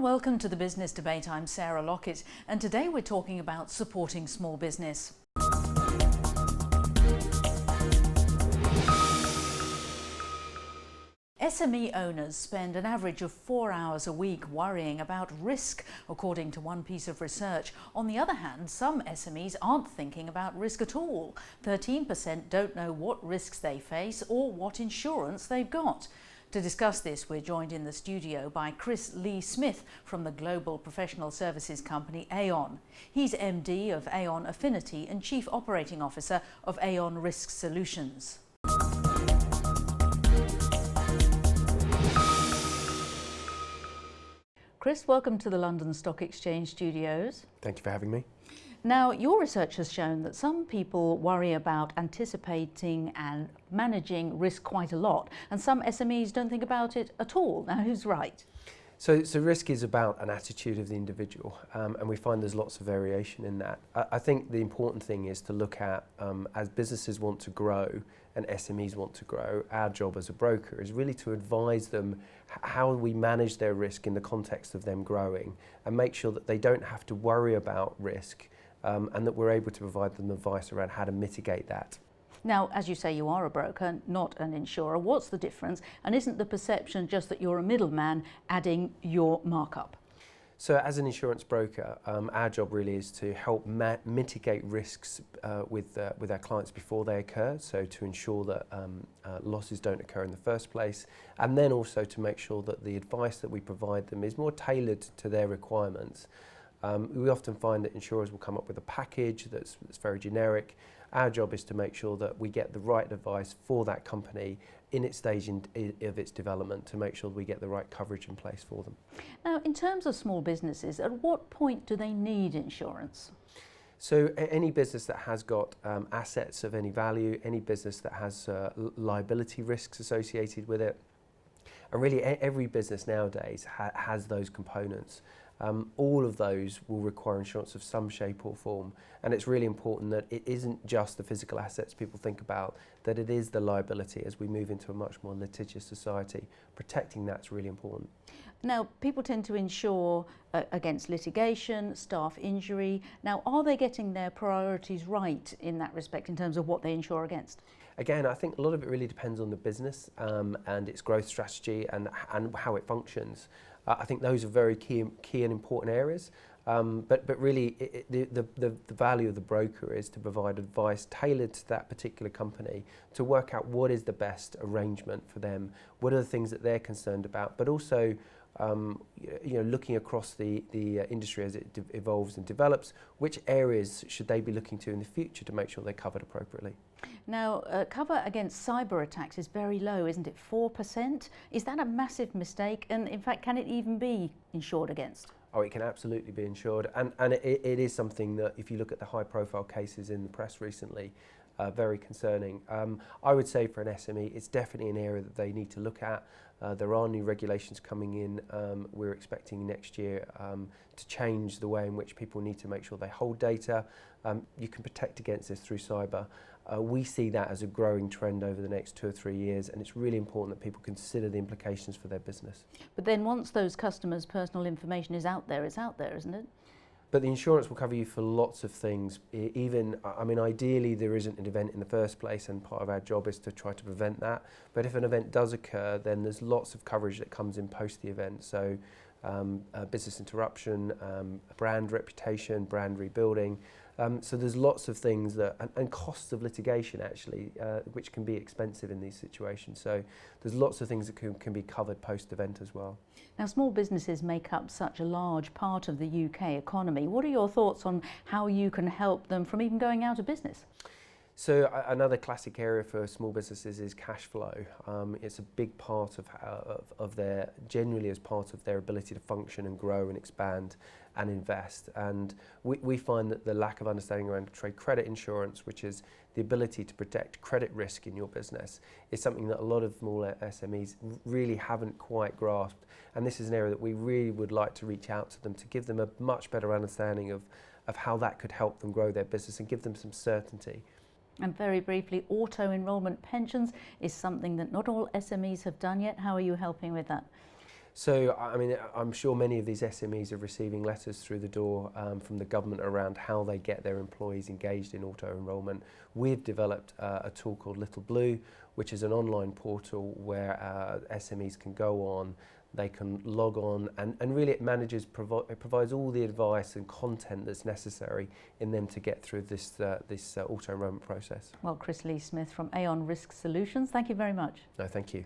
welcome to the Business Debate. I'm Sarah Lockett, and today we're talking about supporting small business. SME owners spend an average of 4 hours a week worrying about risk, according to one piece of research. On the other hand, some SMEs aren't thinking about risk at all. 13% don't know what risks they face or what insurance they've got. To discuss this, we're joined in the studio by Chris Lee Smith from the global professional services company Aon. He's MD of Aon Affinity and Chief Operating Officer of Aon Risk Solutions. Chris, welcome to the London Stock Exchange studios. Thank you for having me. Now, your research has shown that some people worry about anticipating and managing risk quite a lot, and some SMEs don't think about it at all. Now, who's right? So risk is about an attitude of the individual, and we find there's lots of variation in that. I think the important thing is to look at, as businesses want to grow and SMEs want to grow, our job as a broker is really to advise them how we manage their risk in the context of them growing and make sure that they don't have to worry about risk, and that we're able to provide them advice around how to mitigate that. Now, as you say, you are a broker, not an insurer. What's the difference? And isn't the perception just that you're a middleman adding your markup? So as an insurance broker, our job really is to help mitigate risks with our clients before they occur, so to ensure that losses don't occur in the first place, and then also to make sure that the advice that we provide them is more tailored to their requirements. We often find that insurers will come up with a package that's very generic. Our job is to make sure that we get the right advice for that company in its stage of its development, to make sure that we get the right coverage in place for them. Now, in terms of small businesses, at what point do they need insurance? So any business that has got assets of any value, any business that has liability risks associated with it, and really every business nowadays has those components. All of those will require insurance of some shape or form, and it's really important that it isn't just the physical assets people think about, that it is the liability as we move into a much more litigious society. Protecting that's really important. Now, people tend to insure against litigation, staff injury. Now, are they getting their priorities right in that respect in terms of what they insure against? Again, I think a lot of it really depends on the business and its growth strategy and how it functions. I think those are very key and important areas, but really the value of the broker is to provide advice tailored to that particular company, to work out what is the best arrangement for them, what are the things that they're concerned about, but also looking across the industry as it evolves and develops, which areas should they be looking to in the future to make sure they're covered appropriately. Now, cover against cyber attacks is very low, isn't it? 4%? Is that a massive mistake? And in fact, can it even be insured against? Oh, it can absolutely be insured, and it is something that, if you look at the high-profile cases in the press recently, very concerning. I would say for an SME, it's definitely an area that they need to look at. There are new regulations coming in. We're expecting next year to change the way in which people need to make sure they hold data. You can protect against this through cyber. We see that as a growing trend over the next 2 or 3 years, and it's really important that people consider the implications for their business. But then once those customers' personal information is out there, it's out there, isn't it? But the insurance will cover you for lots of things. Ideally there isn't an event in the first place, and part of our job is to try to prevent that. But if an event does occur, then there's lots of coverage that comes in post the event. So business interruption, brand reputation, brand rebuilding. So there's lots of things that, and costs of litigation actually, which can be expensive in these situations. So there's lots of things that can be covered post-event as well. Now, small businesses make up such a large part of the UK economy. What are your thoughts on how you can help them from even going out of business? So another classic area for small businesses is cash flow. It's a big part of their, generally as part of their ability to function and grow and expand and invest. And we find that the lack of understanding around trade credit insurance, which is the ability to protect credit risk in your business, is something that a lot of smaller SMEs really haven't quite grasped. And this is an area that we really would like to reach out to them to give them a much better understanding of how that could help them grow their business and give them some certainty. And very briefly, auto-enrolment pensions is something that not all SMEs have done yet. How are you helping with that? So, I mean, I'm sure many of these SMEs are receiving letters through the door from the government around how they get their employees engaged in auto-enrolment. We've developed a tool called Little Blue, which is an online portal where SMEs can go on, they can log on, and really it it provides all the advice and content that's necessary in them to get through this auto-enrolment process. Well, Chris Lee-Smith from Aon Risk Solutions, thank you very much. No, thank you.